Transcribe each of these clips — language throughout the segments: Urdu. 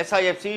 SIFC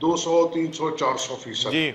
200, 300, 400%।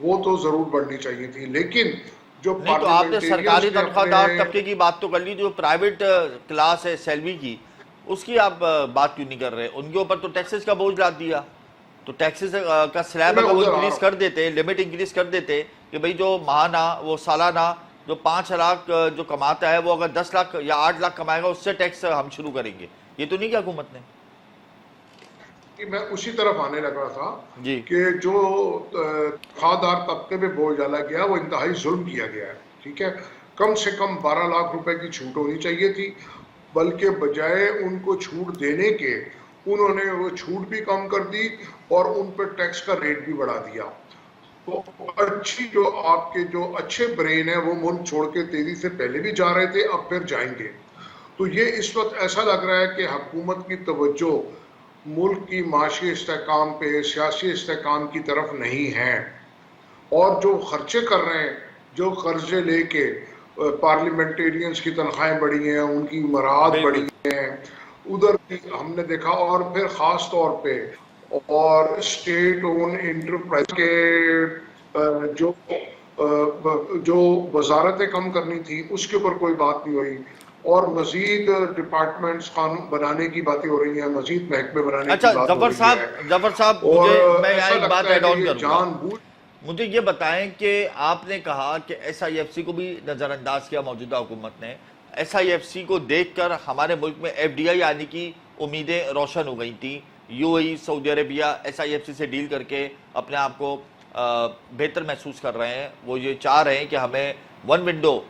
وہ تو ضرور بڑھنی چاہیے تھی، لیکن جو نہیں تو آپ نے سرکاری پارلیمنٹیرینز نے تنخواہ دار اپنے طبقے کی بات تو کر لی، جو پرائیویٹ کلاس ہے سیلری کی، اس کی آپ بات کیوں نہیں کر رہے؟ ان کے اوپر تو ٹیکسز کا بوجھ ڈال دیا، تو ٹیکسز کا سلیب میں اگر وہ ادھر آ رہا انکریز ہوں. کر دیتے، لمٹ انکریز کر دیتے کہ بھئی جو ماہانہ وہ سالانہ جو 5 لاکھ جو کماتا ہے وہ اگر 10 لاکھ یا 8 لاکھ کمائے گا اس سے ٹیکس ہم شروع کریں گے، یہ تو نہیں کیا حکومت نے؟ کہ میں اسی طرف آنے لگا تھا جی کہ جو تنخواہ طبقے پہ بوجھ ڈالا گیا وہ انتہائی ظلم کیا گیا ہے. ٹھیک ہے، کم سے کم 12 لاکھ روپے کی چھوٹ ہونی چاہیے تھی، بلکہ بجائے ان کو چھوٹ دینے کے انہوں نے وہ چھوٹ بھی کم کر دی اور ان پہ ٹیکس کا ریٹ بھی بڑھا دیا. تو اچھی جو آپ کے جو اچھے برین ہیں وہ ملک چھوڑ کے تیزی سے پہلے بھی جا رہے تھے، اب پھر جائیں گے. تو یہ اس وقت ایسا لگ رہا ہے کہ حکومت کی توجہ ملک کی معاشی استحکام پہ، سیاسی استحکام کی طرف نہیں ہے، اور جو خرچے کر رہے ہیں، جو قرضے لے کے پارلیمنٹیرینز کی تنخواہیں بڑھی ہیں، ان کی مراعات بالکل. بڑھی ہیں ادھر بھی ہم نے دیکھا. اور پھر خاص طور پہ اور اسٹیٹ اون انٹرپرائز کے جو وزارتیں کم کرنی تھی اس کے اوپر کوئی بات نہیں ہوئی، اور مزید ڈپارٹمنٹس قانون بنانے کی باتیں ہو رہی ہیں، مزید محکمے بنانے کی اچھا بات ہو رہی ہے. ظفر صاحب اور میں یہاں ایسا ایک بات لگتا ہے ایڈ کہ آن یہ کروں گا. جان بوجھ مجھے یہ بتائیں کہ آپ نے کہا کہ ایس آئی ایف سی کو بھی نظر انداز کیا موجودہ حکومت نے. ایس آئی ایف سی کو دیکھ کر ہمارے ملک میں ایف ڈی آئی آنے کی امیدیں روشن ہو گئی تھیں. U A E, Saudi Arabia S I F C سے ڈیل کر کے اپنے آپ کو بہتر محسوس کر رہے ہیں. وہ یہ چاہ رہے ہیں کہ ہمیں ون ونڈو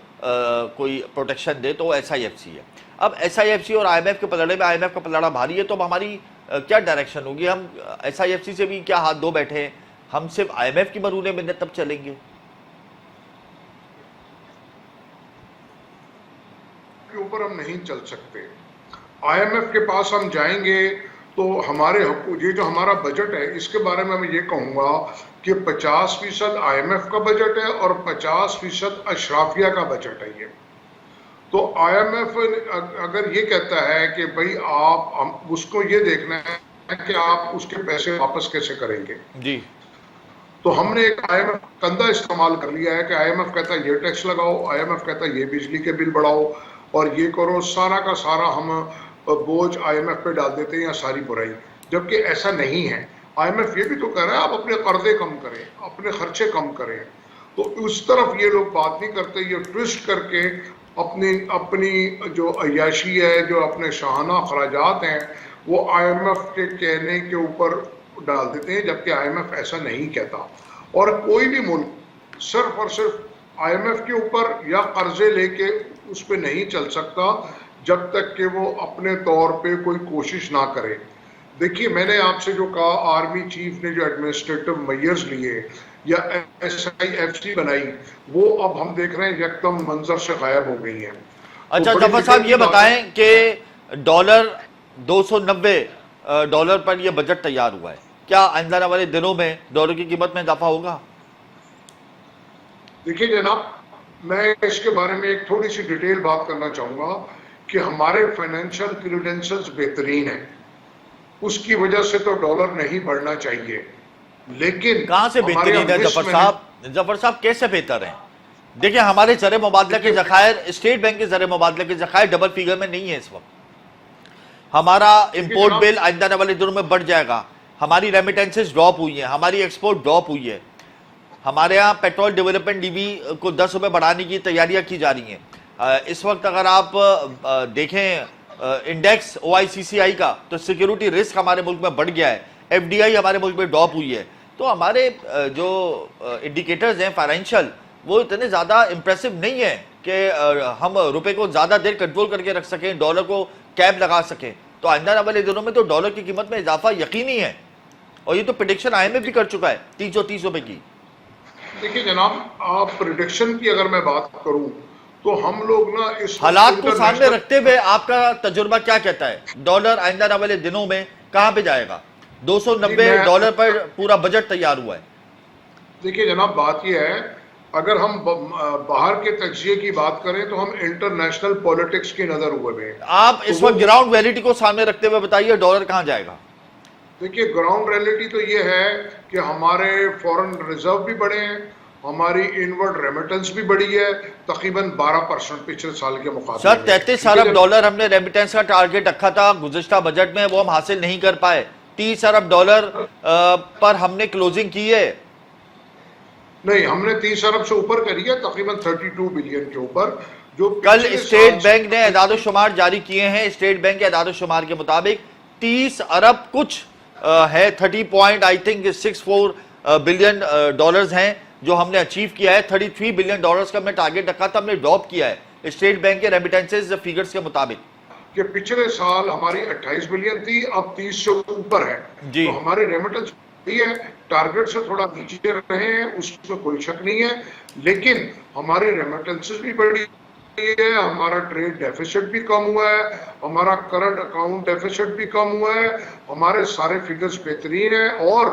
کوئی پروٹیکشن دے، تو وہ ایس آئی ایف سی ہے. اب ایس آئی ایف سی اور آئی ایم ایف کے پلڑے میں آئی ایم ایف کا پلڑا بھاری ہے، تو اب ہماری کیا ڈائریکشن ہوگی؟ ہم ایس آئی ایف سی سے بھی کیا ہاتھ دھو بیٹھے ہیں؟ ہم صرف آئی ایم ایف کی مرہون منت تب چلیں گے؟ کے اوپر ہم نہیں چل سکتے. آئی ایم ایف کے پاس ہم جائیں گے تو ہمارے یہ جو ہمارا بجٹ ہے اس کے بارے میں یہ کہوں گا کہ 50% آئی ایم ایف کا بجٹ ہے اور 50% اشرافیہ کا بجٹ ہے. یہ تو آئی ایم ایف اگر یہ کہتا ہے کہ بھئی آپ اس کو یہ دیکھنا ہے کہ آپ اس کے پیسے واپس کیسے کریں گے، جی تو ہم نے ایک آئی ایم ایف کندھا استعمال کر لیا ہے کہ آئی ایم ایف کہتا ہے یہ ٹیکس لگاؤ، آئی ایم ایف کہتا ہے یہ بجلی کے بل بڑھاؤ اور یہ کرو. سارا کا سارا ہم بوجھ آئی ایم ایف پہ ڈال دیتے ہیں یا ساری برائی، جبکہ ایسا نہیں ہے. آئی ایم ایف یہ بھی تو کہہ رہا ہے آپ اپنے قرضے کم کریں، اپنے خرچے کم کریں. تو اس طرف یہ لوگ بات نہیں کرتے، یہ ٹوسٹ کر کے اپنی جو عیاشی ہے، جو اپنے شاہانہ اخراجات ہیں وہ آئی ایم ایف کے کہنے کے اوپر ڈال دیتے ہیں، جبکہ آئی ایم ایف ایسا نہیں کہتا. اور کوئی بھی ملک صرف اور صرف آئی ایم ایف کے اوپر یا قرضے لے کے اس پہ نہیں چل سکتا جب تک کہ وہ اپنے طور پہ کوئی کوشش نہ کرے. دیکھیے میں نے آپ سے جو کہا آرمی چیف نے جو ایڈمنسٹریٹو میئرز لیے یا ایس آئی ایف سی بنائی، وہ اب ہم دیکھ رہے ہیں یکدم منظر سے غائب ہو گئی ہیں. اچھا ظفر صاحب یہ بتائیں کہ ڈالر $290 پر یہ بجٹ تیار ہوا ہے، کیا آئندہ آنے والے دنوں میں ڈالر کی قیمت میں اضافہ ہوگا؟ دیکھیے جناب، میں اس کے بارے میں ایک تھوڑی سی ڈیٹیل بات کرنا چاہوں گا کہ ہمارے فائنینشل کریڈنشلز بہترین ہیں، اس کی وجہ سے تو ڈالر نہیں بڑھنا چاہیے. لیکن کہاں سے بہترین ہے ظفر صاحب کیسے بہتر ہیں؟ دیکھیں ہمارے زر مبادلہ کے ذخائر، اسٹیٹ بینک کے زر مبادلہ کے ذخائر ڈبل فیگر میں نہیں ہے اس وقت. ہمارا امپورٹ بل آئندہ آنے والے دنوں میں بڑھ جائے گا. ہماری ریمیٹنسز ڈراپ ہوئی ہیں، ہماری ایکسپورٹ ڈراپ ہوئی ہے. ہمارے ہاں پیٹرول ڈیولپمنٹ ڈی بی کو 10 روپے بڑھانے کی تیاریاں کی جا رہی ہیں. اس وقت اگر آپ دیکھیں انڈیکس او آئی سی سی آئی کا، تو سیکیورٹی رسک ہمارے ملک میں بڑھ گیا ہے، ایف ڈی آئی ہمارے ملک میں ڈراپ ہوئی ہے. تو ہمارے جو انڈیکیٹرز ہیں فائنینشل وہ اتنے زیادہ امپریسو نہیں ہیں کہ ہم روپے کو زیادہ دیر کنٹرول کر کے رکھ سکیں، ڈالر کو کیپ لگا سکیں. تو آئندہ آنے والے دنوں میں تو ڈالر کی قیمت میں اضافہ یقینی ہے، اور یہ تو پریڈکشن آئی ایم ایف بھی کر چکا ہے 330 روپے کی. دیکھیے جناب، آپ پریڈکشن کی اگر میں بات کروں تو ہم لوگ نا اس حالات کو سامنے رکھتے ہوئے آپ کا تجربہ کیا کہتا ہے؟ ڈالر آئندہ آنے والے دنوں میں کہاں پہ جائے گا؟ $290 پر پورا بجٹ تیار ہوا ہے. دیکھیے جناب، بات یہ ہے اگر ہم باہر کے تجزیے کی بات کریں تو ہم انٹرنیشنل پولیٹکس کی نظر ہوئے ہیں. آپ اس وقت گراؤنڈ ریئلٹی کو سامنے رکھتے ہوئے بتائیے ڈالر کہاں جائے گا؟ دیکھیے گراؤنڈ ریئلٹی تو یہ ہے کہ ہمارے فورن ریزرو بھی بڑھے ہیں, ہماری انورڈ ریمیٹنس بھی بڑھی ہے تقریباً 12% پچھلے سال کے مقابلے سر میں. 33 ارب ڈالر ہم نے ریمیٹنس کا ٹارگٹ رکھا تھا گزشتہ بجٹ میں, وہ ہم حاصل نہیں کر پائے. 30 ارب ڈالر پر ہم نے کلوزنگ کی ہے. نہیں, ہم نے 30 ارب سے اوپر کری ہے, تقریباً 32 بلین کے اوپر. جو کل اسٹیٹ بینک نے اعداد و شمار جاری کیے ہیں, اسٹیٹ بینک کے اعداد و شمار کے مطابق 30 ارب کچھ ہے, 30.64 بلین ڈالرز ہیں جو ہم نے اچیو کیا ہے. 33 بلین ڈالرز کا ہم نے ٹارگٹ رکھا تھا, ہم نے ڈراپ کیا ہے اسٹیٹ بینک کے ریمیٹنسز فیگرز کے مطابق. کہ پچھلے سال ہماری 28 بلین تھی, اب 30 سے اوپر ہے. جی تو ہماری ریمیٹنس ہے, ٹارگٹ سے تھوڑا نیچے رہے ہیں, اس میں کوئی شک نہیں ہے, لیکن ہماری ریمیٹنسز بھی بڑی ہے, ہمارا ٹریڈ ڈیفیسٹ بھی کم ہوا ہے, ہمارا کرنٹ اکاؤنٹ ڈیفیسٹ بھی کم ہوا ہے, ہمارے سارے فگرز بہترین ہیں, اور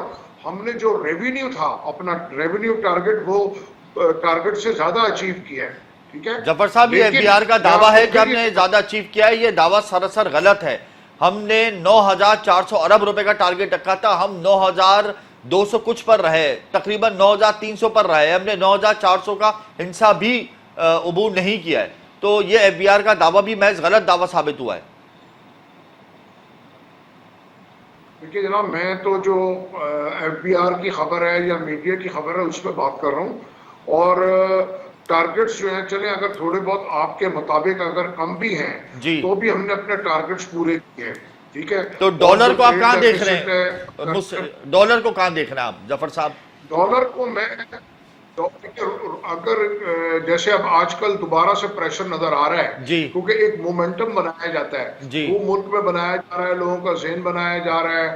ہم نے جو ریونیو تھا اپنا ریونیو ٹارگٹ وہ ٹارگٹ سے زیادہ اچیو کیا ہے. ٹھیک ہے جعفر صاحب, یہ ایف بی آر کا دعویٰ ہے کہ ہم نے زیادہ اچیو کیا ہے, یہ دعویٰ سراسر غلط ہے. ہم نے 9,400 ارب روپے کا ٹارگٹ رکھا تھا, ہم 9,200 کچھ پر رہے, تقریباً 9,300 پر رہے, ہم نے 9,400 کا ہنسا بھی عبور نہیں کیا ہے. تو یہ ایف بی آر کا دعویٰ بھی محض غلط دعویٰ ثابت ہوا ہے. دیکھیے جناب, میں تو جو ایف بی آر کی خبر ہے یا میڈیا کی خبر ہے اس پہ بات کر رہا ہوں, اور ٹارگٹس جو ہیں چلیں اگر تھوڑے بہت آپ کے مطابق اگر کم بھی ہیں جی تو بھی ہم نے اپنے ٹارگٹس پورے کیے ہیں. ٹھیک ہے, تو ڈالر کو آپ کہاں دیکھ رہے ہیں, ڈالر کو کہاں دیکھ رہے ہیں آپ جعفر صاحب؟ ڈالر کو میں اگر جیسے اب آج کل دوبارہ سے پریشر نظر آ رہا ہے, جی کیونکہ ایک مومنٹم بنایا جاتا ہے, جی وہ ملک میں بنایا جا رہا ہے, لوگوں کا ذہن بنایا جا رہا ہے,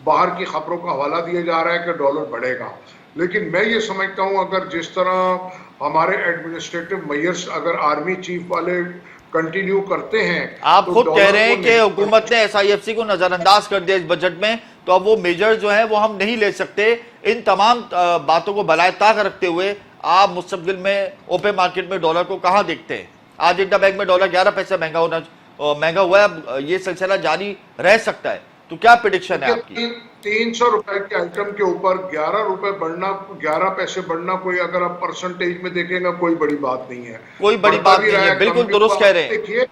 باہر کی خبروں کا حوالہ دیا جا رہا ہے کہ ڈالر بڑھے گا. لیکن میں یہ سمجھتا ہوں اگر جس طرح ہمارے ایڈمنسٹریٹو میئرز اگر آرمی چیف والے کنٹینیو کرتے ہیں, آپ خود کہہ رہے ہیں کہ حکومت نے ایس آئی ایف سی کو نظر انداز کر دیا اس بجٹ میں, تو اب وہ میجر جو ہیں وہ ہم نہیں لے سکتے. ان تمام باتوں کو بالائے طاق رکھتے ہوئے آپ مستقبل میں اوپن مارکیٹ میں ڈالر کو کہاں دیکھتے ہیں؟ آج انٹر بینک میں ڈالر 11 پیسے مہنگا ہوا ہے, اب یہ سلسلہ جاری رہ سکتا ہے, تو کیا پریڈکشن ہے آپ کی؟ 300 روپے کے آئٹم کے اوپر 11 روپے بڑھنا, 11 پیسے بڑھنا, کوئی اگر آپ پرسنٹیج میں دیکھیں گا کوئی بڑی بات نہیں ہے, کوئی بڑی بات نہیں ہے, بالکل درست کہہ رہے ہیں. دیکھیے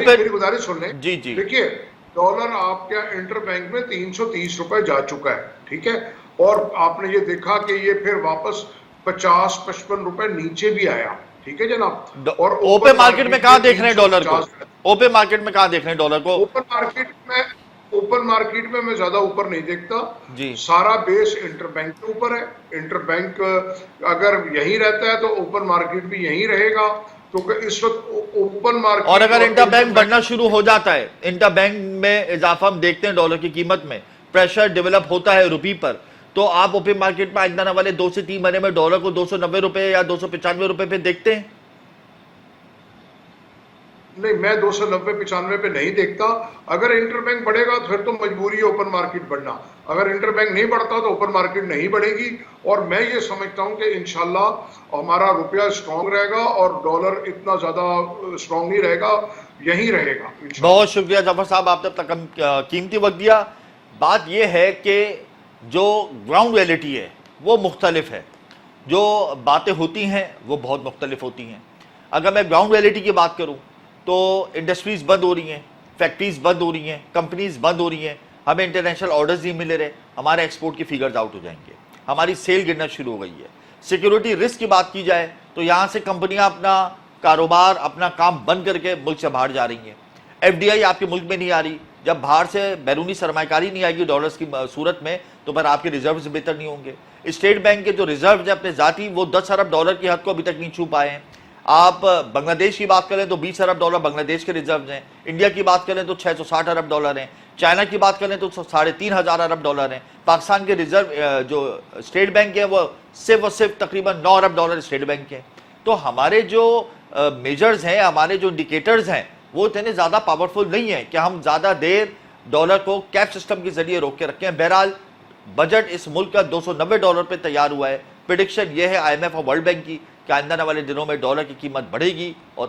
میری گزارش سن لیں, جی جی دیکھیے ڈالر آپ کے انٹر بینک میں 330 روپے جا چکا ہے. ٹھیک ہے, اور آپ نے یہ دیکھا کہ یہ پھر واپس 50-55 روپے نیچے بھی آیا. ٹھیک ہے جناب, اور اوپن مارکیٹ میں کہاں دیکھ رہے ہیں ڈالر کو؟ اوپن مارکیٹ میں کہاں دیکھ رہے ہیں ڈالر کو؟ اوپن مارکیٹ میں میں زیادہ اوپر نہیں دیکھتا. جی سارا بیس انٹر بینک کے اوپر ہے. انٹر بینک اگر یہی رہتا ہے تو اوپن مارکیٹ بھی یہی رہے گا, کیونکہ اس وقت اوپن مارکیٹ, اور اگر انٹر بینک بڑھنا شروع ہو جاتا ہے, انٹر بینک میں اضافہ ہم دیکھتے ہیں ڈالر کی قیمت میں, پریشر ڈیولپ ہوتا ہے روپی پر, تو آپ اوپن مارکیٹ میں آئندہ والے 2 سے 3 مہینے میں ڈالر کو 290 روپے یا 295 روپے پہ دیکھتے ہیں؟ نہیں, میں 290-95 پہ نہیں دیکھتا. اگر انٹر بینک بڑھے گا پھر تو مجبوری ہے اوپن مارکیٹ بڑھنا, اگر انٹر بینک نہیں بڑھتا تو اوپن مارکیٹ نہیں بڑھے گی. اور میں یہ سمجھتا ہوں کہ انشاءاللہ ہمارا روپیہ اسٹرانگ رہے گا اور ڈالر اتنا زیادہ اسٹرانگ نہیں رہے گا, یہی رہے گا. بہت شکریہ جعفر صاحب, آپ نے اپنا قیمتی وقت دیا. بات یہ ہے کہ جو گراؤنڈ ریئلٹی ہے وہ مختلف ہے, جو باتیں ہوتی ہیں وہ بہت مختلف ہوتی ہیں. اگر میں گراؤنڈ ریئلٹی کی بات کروں تو انڈسٹریز بند ہو رہی ہیں, فیکٹریز بند ہو رہی ہیں, کمپنیز بند ہو رہی ہیں, ہمیں انٹرنیشنل آرڈرز نہیں ملے رہے, ہمارے ایکسپورٹ کی فیگرز آؤٹ ہو جائیں گے, ہماری سیل گرنا شروع ہو گئی ہے. سیکیورٹی رسک کی بات کی جائے تو یہاں سے کمپنیاں اپنا کاروبار, اپنا کام بند کر کے ملک سے باہر جا رہی ہیں. ایف ڈی آئی آپ کے ملک میں نہیں آ رہی. جب باہر سے بیرونی سرمایہ کاری نہیں آئے گی ڈالرز کی صورت میں, تو پھر آپ کے ریزروز بہتر نہیں ہوں گے. اسٹیٹ بینک کے جو ریزروز ہیں اپنے ذاتی, وہ 10 ارب ڈالر کی حد کو ابھی تک نہیں چھو پائے ہیں. آپ بنگلہ دیش کی بات کریں تو 20 ارب ڈالر بنگلہ دیش کے ریزروز ہیں. انڈیا کی بات کریں تو 660 ارب ڈالر ہیں. چائنا کی بات کریں تو 3,500 ارب ڈالر ہیں. پاکستان کے ریزرو جو اسٹیٹ بینک ہے وہ صرف تقریباً 9 ارب ڈالر اسٹیٹ بینک کے. تو ہمارے جو میجرز ہیں, ہمارے جو انڈیکیٹرز ہیں, وہ اتنے زیادہ پاورفل نہیں ہیں کہ ہم زیادہ دیر ڈالر کو کیپ سسٹم کے ذریعے روک کے رکھیں. بہرحال بجٹ اس ملک کا 290 ڈالر پہ تیار ہوا ہے. پریڈکشن یہ ہے آئی ایم ایف اور ورلڈ بینک کی کہ آئندہ والے دنوں میں ڈالر کی قیمت بڑھے گی اور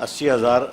80,000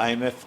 IMF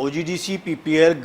OGDC PPL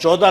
$14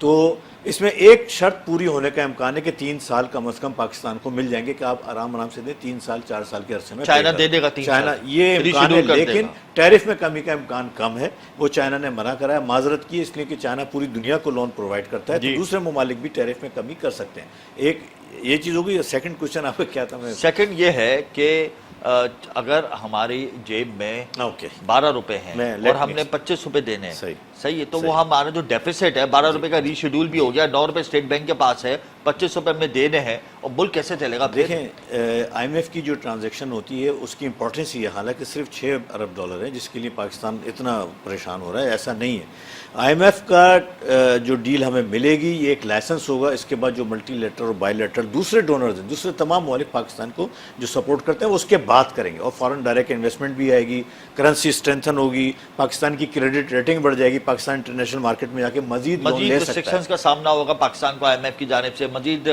تو اس میں ایک شرط پوری ہونے کا امکان ہے کہ 3 سال کم از کم پاکستان کو مل جائیں گے کہ آپ آرام سے دیں 3 سال 4 سال کے عرصے میں. چائنا دے دے گا 3 سال, چائنا یہ امکان ہے, لیکن ٹیرف میں کمی کا امکان کم ہے. وہ چائنا نے منع کرا ہے, معذرت کی, اس لیے کہ چائنا پوری دنیا کو لون پرووائڈ کرتا ہے, تو دوسرے ممالک بھی ٹیرف میں کمی کر سکتے ہیں. ایک یہ چیز ہوگی. سیکنڈ کوشچن آپ کا کیا تھا؟ سیکنڈ یہ ہے کہ اگر ہماری جیب میں 12 روپے ہیں اور ہم نے 25 روپے دینے ہیں, صحیح ہے, تو وہ ہمارا جو ڈیفیسٹ ہے 12 روپے کا ری شیڈول بھی ہو گیا, 9 روپے اسٹیٹ بینک کے پاس ہے, 25 روپے ہمیں دینے ہیں, اور ملک کیسے چلے گا؟ دیکھیں آئی ایم ایف کی جو ٹرانزیکشن ہوتی ہے اس کی امپورٹنس یہ حالانکہ صرف 6 ارب ڈالر ہے جس کے لیے پاکستان اتنا پریشان ہو رہا ہے, ایسا نہیں ہے. آئی ایم ایف کا جو ڈیل ہمیں ملے گی یہ ایک لائسنس ہوگا, اس کے بعد جو ملٹی لیٹر اور بائی لیٹر دوسرے ڈونرز ہیں, دوسرے تمام ممالک پاکستان کو جو سپورٹ کرتے ہیں وہ اس کے بات کریں گے, اور فارن ڈائریکٹ انویسٹمنٹ بھی آئے گی, کرنسی اسٹرینتھن ہوگی, پاکستان کی کریڈٹ ریٹنگ بڑھ جائے گی, پاکستان انٹرنیشنل مارکیٹ میں جا کے مزید لون لے سکتا ہے. ریسٹرکشنز کا سامنا ہوگا پاکستان کو آئی ایم ایف کی جانب سے, مزید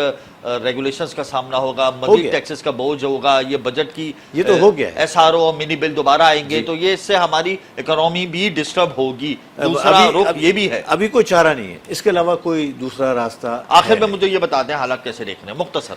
ریگولیشنز کا سامنا ہوگا, مزید ٹیکسز کا بوجھ ہوگا, یہ بجٹ کی یہ تو ہو گیا ہے, ایس آر او اور منی بل دوبارہ آئیں گے, تو یہ اس سے ہماری اکانومی بھی ڈسٹرب ہوگی. دوسرا رخ یہ بھی ہے, ابھی کوئی چارہ نہیں ہے, اس کے علاوہ کوئی دوسرا راستہ. آخر میں مجھے یہ بتا دیں حالات کیسے دیکھ رہے ہیں مختصر,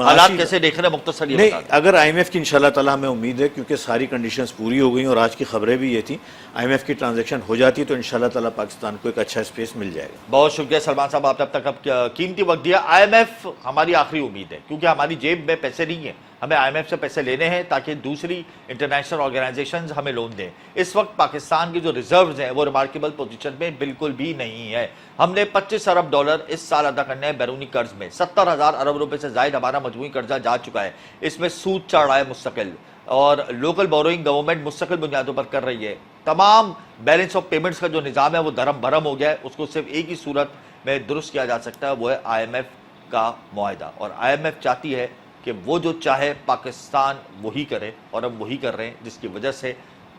حالات کیسے دیکھ رہے ہیں مختصر یہ بتا دیں. اگر آئی ایم ایف کی انشاءاللہ تعالیٰ ہمیں امید ہے, کیونکہ ساری کنڈیشنز پوری ہو گئی اور آج کی خبریں بھی یہ تھیں, آئی ایم ایف کی ٹرانزیکشن ہو جاتی تو انشاءاللہ تعالیٰ پاکستان کو ایک اچھا اسپیس مل جائے گا. بہت شکریہ سلمان صاحب, آپ اب تک قیمتی وقت دیا. آئی ایم ایف ہماری آخری امید ہے, کیونکہ ہماری جیب میں پیسے نہیں ہیں, ہمیں آئی ایم ایف سے پیسے لینے ہیں تاکہ دوسری انٹرنیشنل آرگنائزیشنز ہمیں لون دیں. اس وقت پاکستان کی جو ریزروز ہیں وہ ریمارکیبل پوزیشن میں بالکل بھی نہیں ہے. ہم نے 25 ارب ڈالر اس سال ادا کرنے ہیں بیرونی قرض میں, 70,000 ارب روپے سے زائد ہمارا مجموعی قرضہ جا چکا ہے. اس میں سود چڑھ رہا ہے مستقل, اور لوکل بوروئنگ گورنمنٹ مستقل بنیادوں پر کر رہی ہے. تمام بیلنس آف پیمنٹس کا جو نظام ہے وہ دھرم بھرم ہو گیا ہے. اس کو صرف ایک ہی صورت میں درست کیا جا سکتا ہے, وہ ہے آئی ایم ایف کا معاہدہ. اور آئی ایم ایف چاہتی ہے کہ وہ جو چاہے پاکستان وہی کرے, اور ہم وہی کر رہے ہیں, جس کی وجہ سے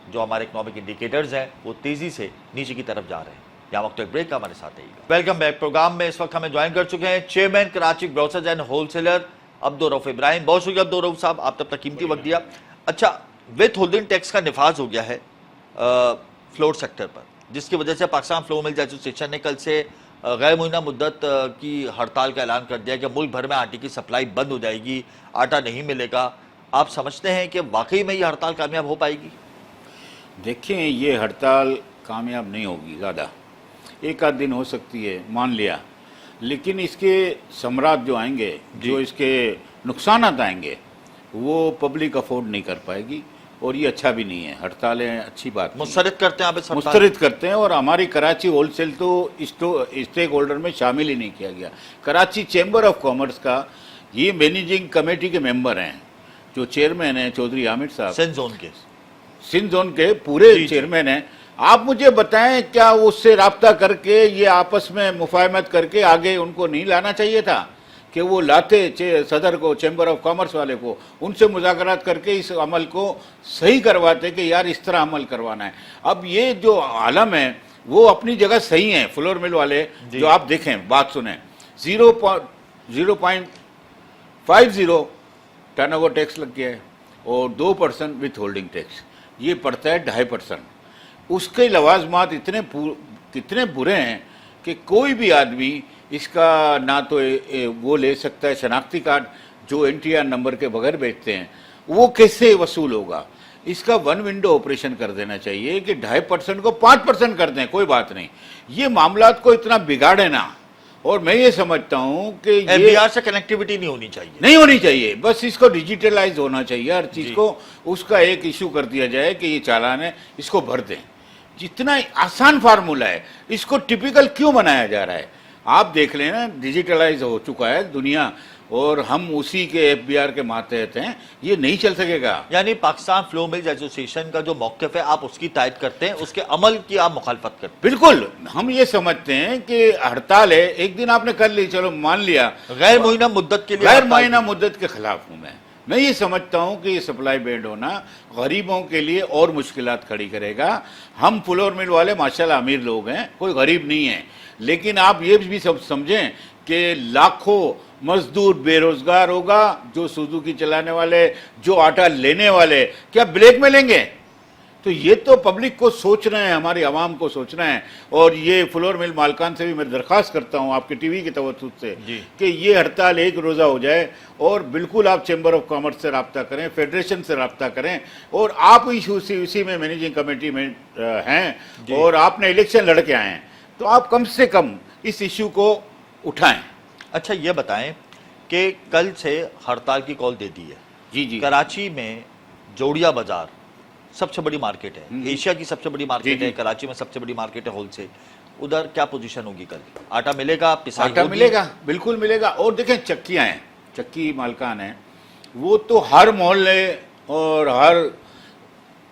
جو ہمارے اکنامک انڈیکیٹرز ہیں وہ تیزی سے نیچے کی طرف جا رہے ہیں. یہاں وقت ایک بریک کا, ہمارے ساتھ رہیے گا. Welcome back. پروگرام میں اس وقت ہمیں جوائن کر چکے ہیں chairman Karachi grocers and wholesaler Abdul Rauf Ibrahim. بہت شکریہ عبدالرؤف صاحب, آپ تب تک قیمتی وقت دیا. اچھا, وتھ ہولڈنگ ٹیکس کا نفاذ ہو گیا ہے فلور سیکٹر پر, جس کی وجہ سے پاکستان فلور ملز ایسوسیشن نے کل سے غیر معینہ مدت کی ہڑتال کا اعلان کر دیا کہ ملک بھر میں آٹے کی سپلائی بند ہو جائے گی, آٹا نہیں ملے گا. آپ سمجھتے ہیں کہ واقعی میں یہ ہڑتال کامیاب ہو پائے گی؟ دیکھیں, یہ ہڑتال کامیاب نہیں ہوگی, زیادہ ایک آدھ دن ہو سکتی ہے, مان لیا, لیکن اس کے ثمرات جو آئیں گے, جو اس کے نقصانات آئیں گے, وہ پبلک افورڈ نہیں کر پائے گی, اور یہ اچھا بھی نہیں ہے. ہڑتالیں اچھی بات مسترد کرتے ہیں, آپ مسترد کرتے ہیں, اور ہماری کراچی ہول سیل تو اسٹیک ہولڈر میں شامل ہی نہیں کیا گیا. کراچی چیمبر آف کامرس کا یہ مینیجنگ کمیٹی کے ممبر ہیں, جو چیئرمین ہیں چودھری حامد صاحب, سندھ زون کے پورے چیئرمین ہیں. آپ مجھے بتائیں, کیا اس سے رابطہ کر کے یہ آپس میں مفاہمت کر کے آگے ان کو نہیں لانا چاہیے تھا کہ وہ لاتے صدر کو, چیمبر آف کامرس والے کو, ان سے مذاکرات کر کے اس عمل کو صحیح کرواتے کہ یار اس طرح عمل کروانا ہے. اب یہ جو عالم ہے وہ اپنی جگہ صحیح ہیں, فلور مل والے جو آپ دیکھیں, بات سنیں, 0.50 ٹرن اوور ٹیکس لگ گیا ہے, اور 2% وتھ ہولڈنگ ٹیکس, یہ پڑتا ہے 2.5%. اس کے لوازمات کتنے برے ہیں کہ کوئی بھی آدمی اس کا نہ تو وہ لے سکتا ہے, شناختی کارڈ جو این ٹی آر نمبر کے بغیر بیچتے ہیں وہ کیسے وصول ہوگا. اس کا 1 ونڈو آپریشن کر دینا چاہیے کہ 2.5% کو 5% کر دیں, کوئی بات نہیں. یہ معاملات کو اتنا بگاڑے نا, اور میں یہ سمجھتا ہوں کہ یہ سے کنیکٹیوٹی نہیں ہونی چاہیے, بس اس کو ڈیجیٹلائز ہونا چاہیے, ہر چیز کو اس کا ایک ایشو کر دیا جائے کہ یہ چالان ہے, اس کو بھر دیں. جتنا آسان فارمولہ ہے, اس کو ٹپیکل کیوں بنایا جا رہا ہے؟ آپ دیکھ لیں نا, ڈیجیٹلائز ہو چکا ہے دنیا, اور ہم اسی کے ایف بی آر کے ماتحت ہیں, یہ نہیں چل سکے گا. یعنی پاکستان فلور ملز ایسوسیشن کا جو موقف ہے آپ اس کی تائید کرتے ہیں, اس کے عمل کی آپ مخالفت کرتے ہیں؟ بالکل, ہم یہ سمجھتے ہیں کہ ہڑتال ہے, ایک دن آپ نے کر لی, چلو مان لیا, غیر معینہ مدت کے لیے, غیر معینہ مدت کے خلاف ہوں میں یہ سمجھتا ہوں کہ یہ سپلائی بینڈ ہونا غریبوں کے لیے اور مشکلات کھڑی کرے گا. ہم فلور مل والے ماشاءاللہ امیر لوگ ہیں, کوئی غریب نہیں ہیں, لیکن آپ یہ بھی سب سمجھیں کہ لاکھوں مزدور بے روزگار ہوگا, جو سوزوکی چلانے والے, جو آٹا لینے والے, کیا بلیک میں لیں گے؟ تو یہ تو پبلک کو سوچنا ہے, ہماری عوام کو سوچنا ہے. اور یہ فلور مل مالکان سے بھی میں درخواست کرتا ہوں آپ کے ٹی وی کے توسط سے کہ یہ ہڑتال ایک روزہ ہو جائے, اور بالکل آپ چیمبر آف کامرس سے رابطہ کریں, فیڈریشن سے رابطہ کریں, اور آپ اسی میں مینیجنگ کمیٹی میں ہیں اور آپ نے الیکشن لڑ کے آئے ہیں, تو آپ کم سے کم اس ایشو کو اٹھائیں. اچھا یہ بتائیں کہ کل سے ہڑتال کی کال دے دی ہے. جی کراچی میں جوڑیا بازار سب سے بڑی مارکیٹ ہے, ایشیا کی سب سے بڑی مارکیٹ ہے, کراچی میں سب سے بڑی مارکیٹ ہے ہول سیل. ادھر کیا پوزیشن ہوگی کل؟ آٹا ملے گا, پسائی آٹا ہوگی؟ ملے گا, بالکل ملے گا. اور دیکھیں چکیاں ہیں, چکی مالکان ہیں, وہ تو ہر محلے اور ہر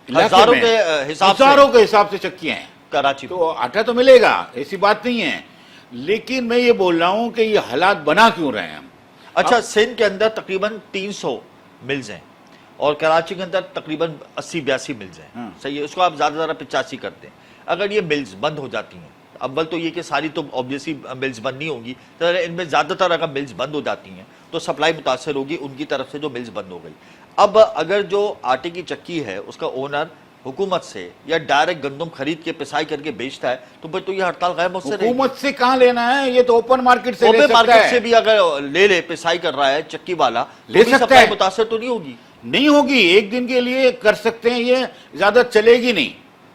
ہزاروں کے حساب سے چکیاں ہیں کراچی میں. تو آٹا تو ملے گا, ایسی بات نہیں ہے. لیکن میں یہ بول رہا ہوں کہ یہ حالات بنا کیوں رہے ہیں ہم. اچھا سندھ کے اندر تقریباً 300 ملز ہیں اور کراچی کے اندر تقریباً 80-82 ملز ہیں, صحیح ہے, اس کو آپ زیادہ زیادہ 85 کرتے ہیں. اگر یہ ملز بند ہو جاتی ہیں, اول تو یہ کہ ساری تو آبویسلی ملز بند نہیں ہوں گی, تو ان میں زیادہ تر اگر ملز بند ہو جاتی ہیں تو سپلائی متاثر ہوگی ان کی طرف سے جو ملز بند ہو گئی. اب اگر جو آٹے کی چکی ہے اس کا اونر حکومت سے یا ڈائریکٹ گندم خرید کے پسائی کر کے بیچتا ہے, تو پھر تو یہ ہڑتال غیر مؤثر ہے. حکومت سے کہاں لینا ہے, یہ تو اوپن مارکیٹ سے لے اوپن سکتا مارکیٹ ہے. سے بھی اگر لے پسائی کر رہا ہے چکی والا, لے سکتا سپلائی ہے. متاثر تو نہیں ہوگی. نہیں ہوگی, ایک دن کے لیے کر سکتے ہیں, یہ زیادہ چلے گی نہیں,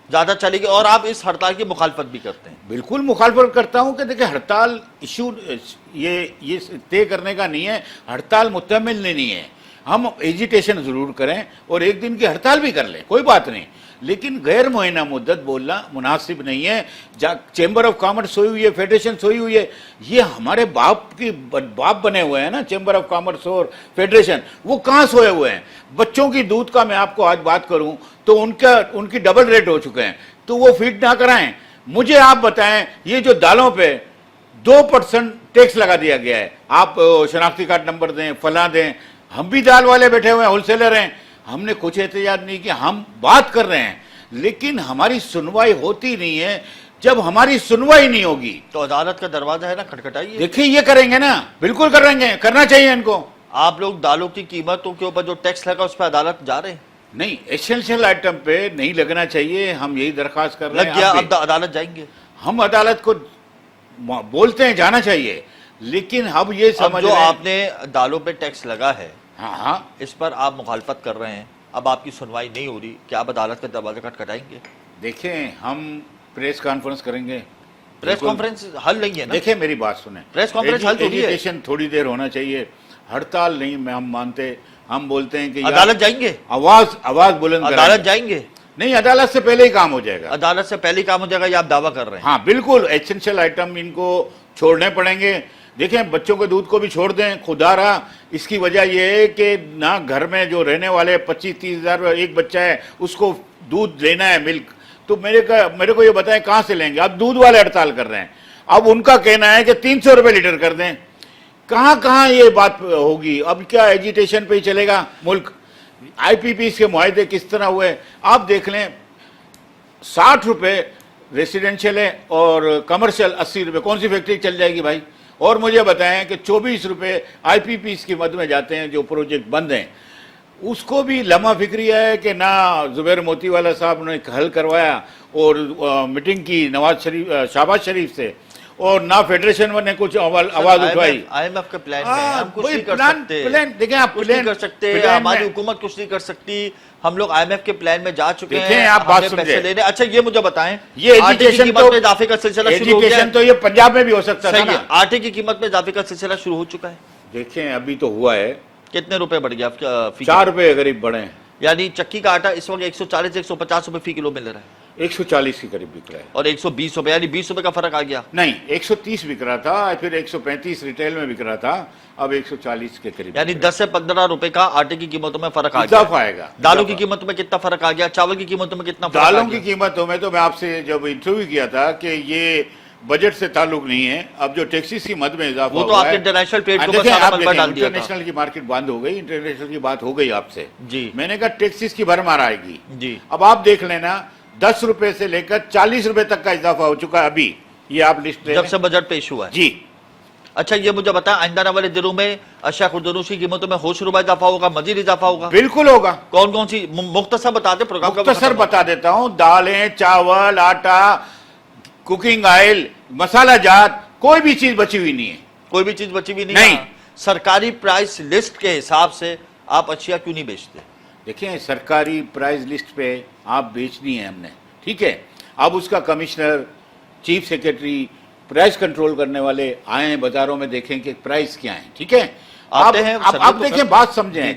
زیادہ چلے گی. اور آپ اس ہڑتال کی مخالفت بھی کرتے ہیں. بالکل مخالفت کرتا ہوں کہ دیکھیں ہڑتال ایشو یہ طے کرنے کا نہیں ہے, ہڑتال مکمل نہیں ہے. ہم ایجیٹیشن ضرور کریں اور ایک دن کی ہڑتال بھی کر لیں, کوئی بات نہیں, لیکن غیر معینہ مدت بولنا مناسب نہیں ہے. چیمبر آف کامرس سوئی ہوئی ہے, فیڈریشن سوئی ہوئی ہے, یہ ہمارے باپ بنے ہوئے ہیں نا, چیمبر آف کامرس اور فیڈریشن, وہ کہاں سوئے ہوئے ہیں. بچوں کی دودھ کا میں آپ کو آج بات کروں تو ان کی ڈبل ریٹ ہو چکے ہیں, تو وہ فیڈ نہ کرائیں. مجھے آپ بتائیں, یہ جو دالوں پہ 2% ٹیکس لگا دیا گیا ہے, آپ شناختی کارڈ نمبر دیں, فلاں دیں, ہم بھی دال والے بیٹھے ہوئے ہیں, ہول سیلر ہیں, ہم نے کچھ احتجاج نہیں کیا, ہم بات کر رہے ہیں, لیکن ہماری سنوائی ہوتی نہیں ہے. جب ہماری سنوائی نہیں ہوگی تو عدالت کا دروازہ ہے نا, کھٹکھٹائیے. دیکھیں یہ کریں گے نا, بالکل کریں گے, کرنا چاہیے ان کو. آپ لوگ دالوں کی قیمتوں کے اوپر جو ٹیکس لگا اس پہ عدالت جا رہے ہیں. نہیں, ایسنشل آئٹم پہ نہیں لگنا چاہیے, ہم یہی درخواست کر رہے ہیں. لگ گیا, اب عدالت جائیں گے. ہم عدالت کو بولتے ہیں جانا چاہیے, لیکن اب یہ سمجھ جو رہے ہیں آپ نے دالوں پہ ٹیکس لگا ہے, ہاں اس پر آپ مخالفت کر رہے ہیں, اب آپ کی سنوائی نہیں ہو رہی, کیا آپ عدالت کا دروازہ کھٹکھٹائیں گے؟ دیکھیں ہم پریس کانفرنس کریں گے. پریس کانفرنس حل نہیں ہے نا. دیکھیں میری بات سنیں, پریس کانفرنس حل تھوڑی ہے. ایجیٹیشن تھوڑی دیر ہونا چاہیے, ہڑتال نہیں میں ہم مانتے. ہم بولتے ہیں کہ عدالت جائیں گے, آواز بلند کریں. عدالت جائیں گے. نہیں, عدالت سے پہلے ہی کام ہو جائے گا. عدالت سے پہلے کام ہو جائے گا, یہ آپ دعویٰ کر رہے ہیں. ہاں بالکل, ایسنشل آئٹم ان کو چھوڑنے پڑیں گے. دیکھیں بچوں کے دودھ کو بھی چھوڑ دیں, خدا رہا. اس کی وجہ یہ ہے کہ نہ گھر میں جو رہنے والے 25-30 ہزار ایک بچہ ہے اس کو دودھ لینا ہے, ملک, تو میرے کو یہ بتائیں کہاں سے لیں گے. اب دودھ والے ہڑتال کر رہے ہیں, اب ان کا کہنا ہے کہ 300 روپے لیٹر کر دیں. کہاں یہ بات ہوگی. اب کیا ایجیٹیشن پہ ہی چلے گا ملک. آئی پی پیز کے معاہدے کس طرح ہوئے آپ دیکھ لیں. 60 روپے ریسیڈنشل ہے اور کمرشل 80 روپے. کون سی فیکٹری چل جائے گی بھائی. اور مجھے بتائیں کہ 24 روپے آئی پی پیز کی مد میں جاتے ہیں جو پروجیکٹ بند ہیں. اس کو بھی لمحہ فکری ہے کہ نہ زبیر موتی والا صاحب نے حل کروایا اور میٹنگ کی شہباز شریف سے, اور نہ فیڈریشن نے کچھ آواز اٹھوائی. آئی ایم ایف کے پلان میں ہم کچھ نہیں کر سکتے. دیکھیں آپ کچھ نہیں کر سکتے, ہماری حکومت کچھ نہیں کر سکتی. ہم لوگ آئی ایم ایف کے پلان میں جا چکے ہیں, آپ بات ہمیں پیسے لینے. اچھا یہ مجھے بتائیں, یہ آٹے کی قیمت میں اضافے کا سلسلہ شروع ہو گیا ہے. تو یہ پنجاب میں بھی ہو سکتا تھا نا. آٹے کی قیمت میں اضافے کا سلسلہ شروع ہو چکا ہے. دیکھیں ابھی تو ہوا ہے. کتنے روپے بڑھ گیا؟ 4 روپے قریب بڑھے ہیں. یعنی چکی کا آٹا اس وقت 140-150 روپے فی کلو مل رہا ہے. 140 کے قریب بک رہا ہے. اور 120 روپے, یعنی 20 روپے کا فرق آ گیا. نہیں, 130 بک رہا تھا, پھر 135 ریٹیل میں بک رہا تھا, اب 140 کے قریب. یعنی 10 سے 15 روپے کا آٹے کی قیمتوں میں فرق آ گیا. اضافہ آئے گا. دالوں کی قیمتوں میں کتنا فرق آ گیا؟ چاول کی قیمتوں میں کتنا فرق آ گیا؟ دالوں کی قیمتوں میں تو میں آپ سے جب انٹرویو کیا تھا کہ یہ بجٹ سے تعلق نہیں ہے. اب جو ٹیکسیز کی مد میں اضافہ وہ تو آپ کے انٹرنیشنل ٹریڈ کو ڈال دیا تھا. انٹرنیشنل کی مارکیٹ بند ہو گئی, انٹرنیشنل کی بات ہو گئی آپ سے. جی میں نے کہا ٹیکسیز کی بھرمار آئے گی. جی اب آپ دیکھ لینا, 10 روپے سے لے کر 40 روپے تک کا اضافہ ہو چکا ہے ابھی. یہ آپ لسٹ جب سے بجٹ پیش ہوا ہے. جی اچھا یہ مجھے بتائیں آئندہ آنے والے دنوں میں اشیاء خوردنوش کی قیمتوں میں ہوش ربا اضافہ ہوگا، مزید اضافہ ہوگا؟ بالکل ہوگا. کون کون سی مختصر بتا دیں پروگرام کا مختصر بتا دیتا ہوں. دالیں، چاول، آٹا، کوکنگ آئل، مسالہ جات، کوئی بھی چیز بچی ہوئی نہیں ہے. کوئی بھی چیز بچی ہوئی نہیں نہیں. ہے. سرکاری پرائس لسٹ کے حساب سے آپ اشیاء کیوں نہیں بیچتے؟ دیکھیں سرکاری پرائز لسٹ پہ آپ بیچنی ہے ہم نے، ٹھیک ہے. اب اس کا commissioner, chief secretary, price control کرنے والے آئیں بازاروں میں دیکھیں کہ پرائز کیا ہیں، ٹھیک ہے. آتے ہیں، آپ دیکھیں بات سمجھیں.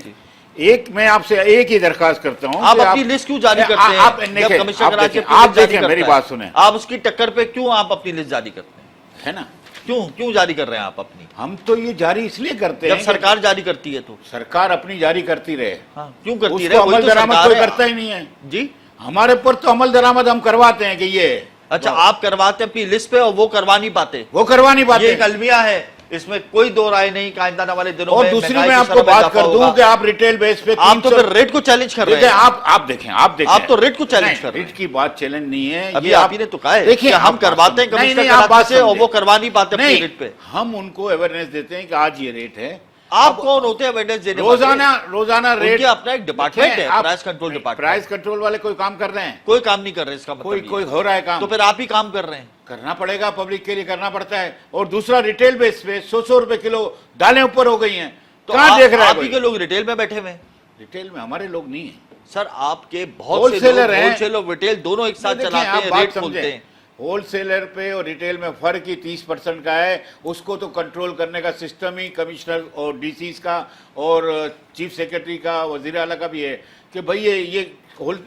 ایک میں آپ سے ایک ہی درخواست کرتا ہوں. آپ اپنی لسٹ کیوں جاری کرتے ہیں؟ جب کمشنر کراچی اپنی آپ لسٹ جاری دیکھیں کرتا میری ہے، بات سنیں آپ اس کی ٹکر پہ کیوں آپ اپنی لسٹ جاری کرتے ہیں؟ ہے نا. کیوں جاری کر رہے ہیں آپ اپنی؟ ہم تو یہ جاری اس لیے کرتے ہیں جب سرکار جاری کرتی ہے تو سرکار اپنی جاری کرتی رہے. کیوں کرتی اس رہے؟ کو وہی عمل تو درآمد سرکار کوئی ہے. کرتا ہی نہیں ہے. جی ہمارے اوپر تو عمل درآمد ہم کرواتے ہیں کہ یہ اچھا آپ کرواتے ہیں اپنی لسٹ پہ اور وہ کروا نہیں پاتے. وہ کروا نہیں یہ پاتے. ایک المیہ ہے، اس میں کوئی دو رائے نہیں کہ آئندہ آنے والے دنوں اور میں دوسری مہنگائی میں کی آپ کو شرح میں بات اضافہ کر دوں ہوگا. کہ آپ ریٹیل بیس پہ آپ تو پھر ریٹ کو چیلنج کر رہے دیکھیں ہیں. آپ دیکھیں آپ تو ریٹ کو چیلنج کر رہے ہیں. ریٹ کی بات چیلنج نہیں ہے. ابھی آپ ہی نے تو کہا ہے دیکھیں کہ ہم کرواتے ہیں کمشنر کراچی سے اور وہ کروا نہیں پاتے اپنی ریٹ پہ. ہم ان کو اویئرنیس دیتے ہیں کہ آج یہ ریٹ ہے. آپ کون ہوتے ہیں اویئرنیس دینے والے؟ روزانہ ان ریٹ کے اپنا ایک ڈپارٹمنٹ ہے price control department. Price control والے کوئی کام کر رہے ہیں؟ کوئی کام نہیں کر رہے، اس کا مطلب کوئی یہ. ہو رہا ہے کام؟ تو پھر آپ ہی کام کر رہے ہیں. کرنا پڑے گا، پبلک کے لیے کرنا پڑتا ہے. اور دوسرا ریٹیل بیس پہ 100 روپے کلو دالیں اوپر ہو گئی ہیں. تو کہاں دیکھ رہا ہے آپ ہی کوئی؟ کے لوگ ریٹیل میں بیٹھے ہوئے ہیں. ریٹیل میں ہمارے لوگ نہیں ہیں سر آپ کے بہت سے ہول سیلر لوگ ہیں. ہول سیل اور ریٹیل دونوں ایک ساتھ دیکھیں، چلاتے آپ ہیں، بات ریٹ سمجھیں. کھولتے ہیں. ہول سیلر پہ اور ریٹیل میں فرق ہی 30% کا ہے. اس کو تو کنٹرول کرنے کا سسٹم ہی کمشنر اور ڈی سیز کا اور چیف سیکرٹری کا، وزیر اعلیٰ کا بھی ہے کہ بھئی یہ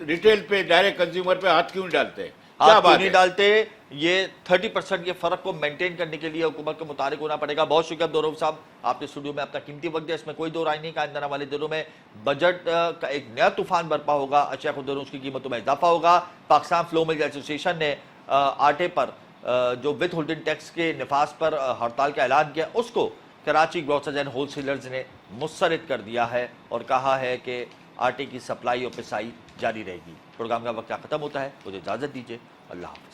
ریٹیل پہ ڈائریکٹ کنزیومر پہ ہاتھ کیوں نہیں ڈالتے؟ کیا آپ کیوں بات نہیں ہے؟ ڈالتے؟ یہ 30% کے فرق کو مینٹین کرنے کے لیے حکومت کو متحرک ہونا پڑے گا. بہت شکریہ عبدالرؤف صاحب، آپ نے اسٹوڈیو میں اپنا قیمتی وقت دیا. اس میں کوئی دو رائے نہیں کہ آئندہ آنے والے دنوں میں بجٹ کا ایک نیا طوفان برپا ہوگا، اشیاء خوردنوش کی قیمتوں میں اضافہ ہوگا. پاکستان فلو مل ایسوسی ایشن نے آٹے پر جو ود ہولڈنگ ٹیکس کے نفاذ پر ہڑتال کا اعلان کیا، اس کو Karachi grocers and whole sellers نے مسترد کر دیا ہے اور کہا ہے کہ آٹے کی سپلائی اور پسائی جاری رہے گی. پروگرام کا وقت ختم ہوتا ہے، مجھے اجازت دیجیے. اللہ حافظ.